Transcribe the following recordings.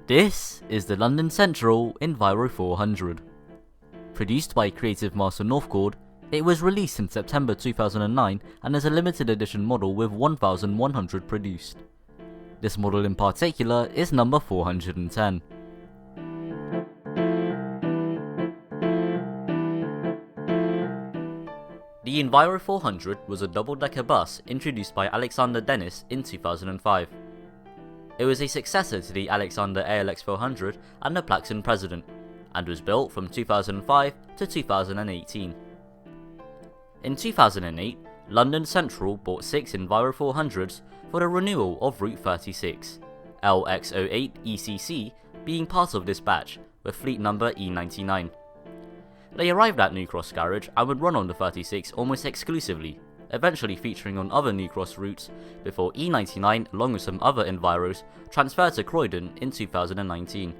This is the London Central Enviro 400. Produced by Creative Master Northcord, it was released in September 2009 and is a limited edition model with 1,100 produced. This model in particular is number 410. The Enviro 400 was a double-decker bus introduced by Alexander Dennis in 2005. It was a successor to the Alexander ALX 400 and the Plaxton President, and was built from 2005 to 2018. In 2008, London Central bought 6 Enviro 400s for the renewal of Route 36, LX08 ECC being part of this batch, with fleet number E99. They arrived at New Cross Garage and would run on the 36 almost exclusively, eventually featuring on other New Cross routes before E99 along with some other Enviros transferred to Croydon in 2019.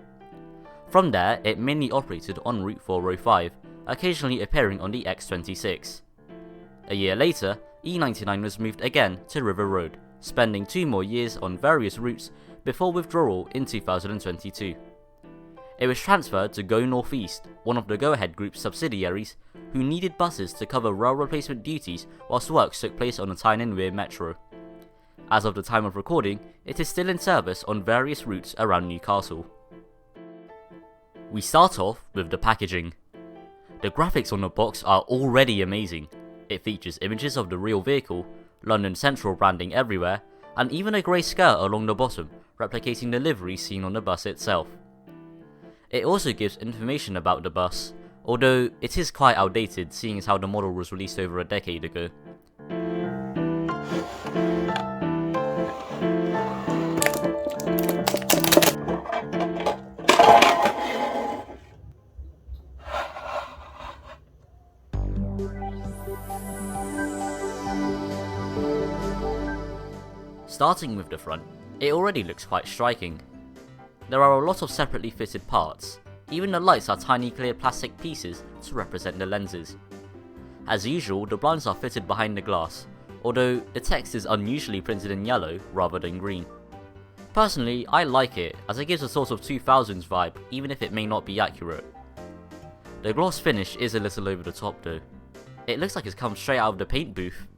From there, it mainly operated on Route 405, occasionally appearing on the X26. A year later, E99 was moved again to River Road, spending 2 more years on various routes before withdrawal in 2022. It was transferred to Go North East, one of the Go Ahead Group's subsidiaries, who needed buses to cover rail replacement duties whilst works took place on the Tyne and Wear Metro. As of the time of recording, it is still in service on various routes around Newcastle. We start off with the packaging. The graphics on the box are already amazing. It features images of the real vehicle, London Central branding everywhere, and even a grey skirt along the bottom, replicating the livery seen on the bus itself. It also gives information about the bus, although it is quite outdated seeing as how the model was released over a decade ago. Starting with the front, it already looks quite striking. There are a lot of separately fitted parts. Even the lights are tiny clear plastic pieces to represent the lenses. As usual, the blinds are fitted behind the glass, although the text is unusually printed in yellow rather than green. Personally, I like it, as it gives a sort of 2000s vibe, even if it may not be accurate. The gloss finish is a little over the top though. It looks like it's come straight out of the paint booth.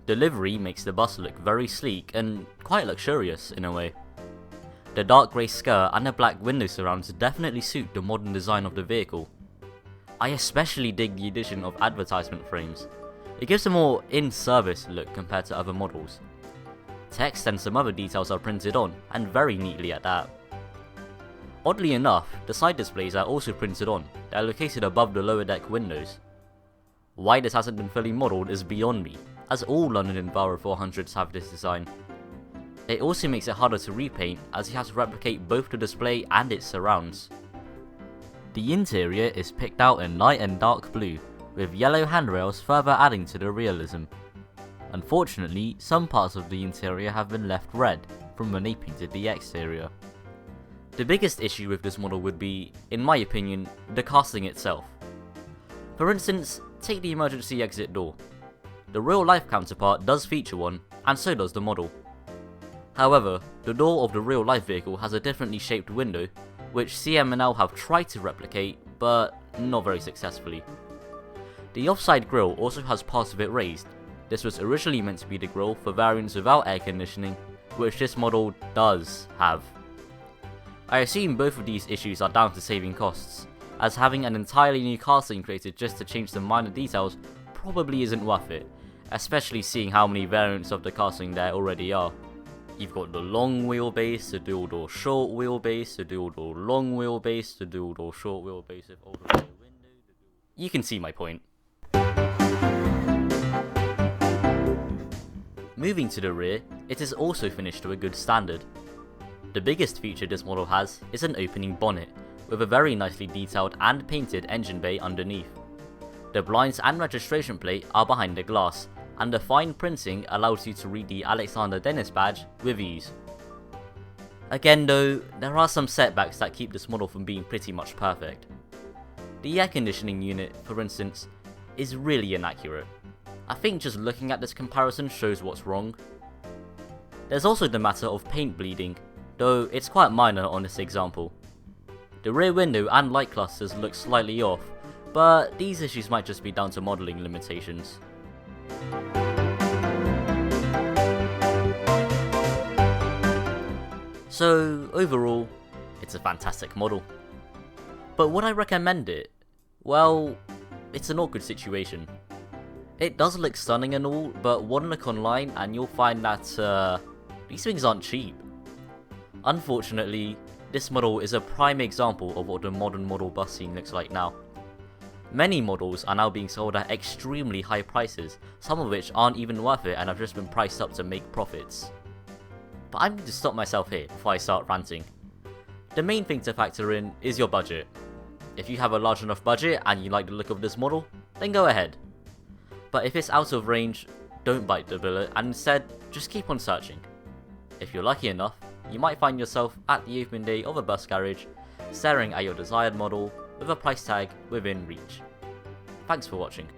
The livery makes the bus look very sleek and quite luxurious in a way. The dark grey skirt and the black window surrounds definitely suit the modern design of the vehicle. I especially dig the addition of advertisement frames. It gives a more in-service look compared to other models. Text and some other details are printed on, and very neatly at that. Oddly enough, the side displays are also printed on. They are located above the lower deck windows. Why this hasn't been fully modelled is beyond me, as all London Enviro 400s have this design. It also makes it harder to repaint, as you have to replicate both the display and its surrounds. The interior is picked out in light and dark blue, with yellow handrails further adding to the realism. Unfortunately, some parts of the interior have been left red from when they painted the exterior. The biggest issue with this model would be, in my opinion, the casting itself. For instance, take the emergency exit door. The real-life counterpart does feature one, and so does the model. However, the door of the real-life vehicle has a differently shaped window, which CM&L have tried to replicate, but not very successfully. The offside grille also has part of it raised. This was originally meant to be the grille for variants without air conditioning, which this model does have. I assume both of these issues are down to saving costs, as having an entirely new casting created just to change some minor details probably isn't worth it, especially seeing how many variants of the casting there already are. You've got the long wheelbase, the dual door short wheelbase, the dual door long wheelbase, the dual door short wheelbase with all the rear window. You can see my point. Moving to the rear, it is also finished to a good standard. The biggest feature this model has is an opening bonnet, with a very nicely detailed and painted engine bay underneath. The blinds and registration plate are behind the glass, and the fine printing allows you to read the Alexander Dennis badge with ease. Again though, there are some setbacks that keep this model from being pretty much perfect. The air conditioning unit, for instance, is really inaccurate. I think just looking at this comparison shows what's wrong. There's also the matter of paint bleeding, though it's quite minor on this example. The rear window and light clusters look slightly off, but these issues might just be down to modelling limitations. So overall, it's a fantastic model. But would I recommend it? Well, it's an awkward situation. It does look stunning and all, but one look online and you'll find that these things aren't cheap. Unfortunately, this model is a prime example of what the modern model bus scene looks like now. Many models are now being sold at extremely high prices, some of which aren't even worth it and have just been priced up to make profits. But I'm going to stop myself here before I start ranting. The main thing to factor in is your budget. If you have a large enough budget and you like the look of this model, then go ahead. But if it's out of range, don't bite the bullet and instead just keep on searching. If you're lucky enough, you might find yourself at the opening day of a bus garage, staring at your desired model with a price tag within reach. Thanks for watching.